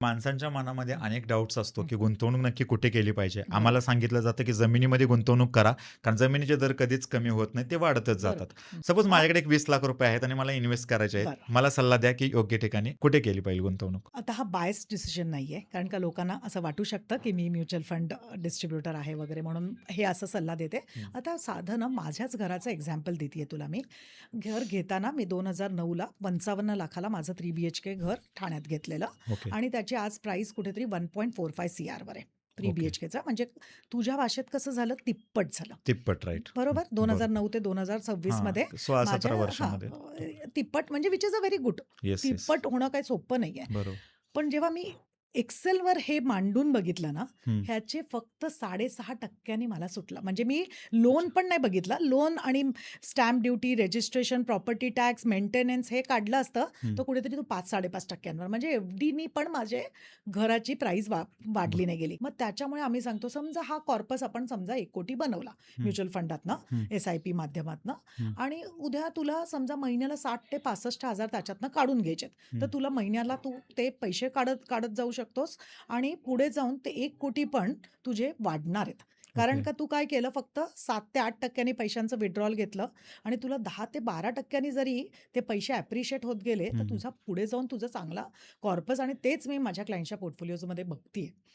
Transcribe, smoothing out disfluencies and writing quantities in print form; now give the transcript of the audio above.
माणसांच्या मनामध्ये हं, अनेक डाउट्स असतो, हं. की गुंतवणूक नक्की कुठे केली पाहिजे? बरोबर, आम्हाला सांगितलं जातं, की जमिनीमध्ये गुंतवणूक करा, कारण जमिनीचे दर कधीच कमी होत नाही, ते वाढतच जातात. बरोबर. हं. सपोज मग माझ्याकडे एक ₹20,00,000 आहेत आणि मला इन्व्हेस्ट करायचे आहेत. बरं. मला सल्ला द्या, की योग्य ठिकाणी कुठे केली पाहिजे गुंतवणूक? आता हा बायस्ड डिसिजन नाहीये. कारण का लोकांना असं वाटू शकतं, की मी म्युच्युअल फंड डिस्ट्रिब्युटर आहे वगैरे म्हणून हे असं सल्ला देते. हं. आता साधं ना माझ्याच घराचं एक्झाम्पल देतीये तुला मी. घर घेताना मी 2009ला 55,00,000ला माझं 3 बीएचके घर ठाण्यात घेतलेलं ओके, आणि त्याची आज प्राईस कुठेतरी 1.45 सीआरवर आहे. 3 ओके. बीएचकेचा म्हणजे तुझ्या भाषेत कसं झालं तिप्पट झालं. तिप्पट राइट. बरोबर? बरोबर. 2009 ते 2026 हां, मध्ये 16-17 माझ्या हां, वर्षामध्ये. तिप्पट म्हणजे which is a very good. Yes, yes. तिप्पट होणं काही सोपं नाहीये. बरोबर. पण जेव्हा मी एक्सेलवर हे मांडून बघितलं ना, हं. ह्याचे फक्त 6.5% मला सुटलं. म्हणजे मी लोन पण नाही बघितला. लोन आणि stamp duty, registration, property tax, maintenance हे काढलं असतं, हं. तर कुठेतरी तो 5-5.5% म्हणजे एफ-डीनी पण माझे घराची प्राईस ब वाढली नाही गेली. मग त्याच्यामुळे आम्ही सांगतो, समजा हा कॉर्पस आपण समजा 1,00,00,000 बनवला हं, म्युच्युअल फंडातनं, हं, एस-आय-पी माध्यमातनं हं, आणि उद्या तुला समजा महिन्याला 60,000 ते 65,000 त्याच्यातनं काढून घ्यायचेत. तर हं. तुला महिन्याला तू ते पैसे काढत काढत जाऊ शकतोस आणि पुढे जाऊन ते 1,00,00,000 पण तुझे वाढणार आहेत. कारण ओके. का तू काय केलं फक्त 7 ते 8% पैशांचं विथड्रॉल घेतलं आणि तुला 10 ते 12% जरी ते पैसे ॲप्रिशिएट होत गेले, तर हं, हं. तुझा पुढे जाऊन तुझा चांगला कॉर्पस आणि तेच मी माझ्या क्लायंटच्या पोर्टफोलिओमध्ये बघतीये.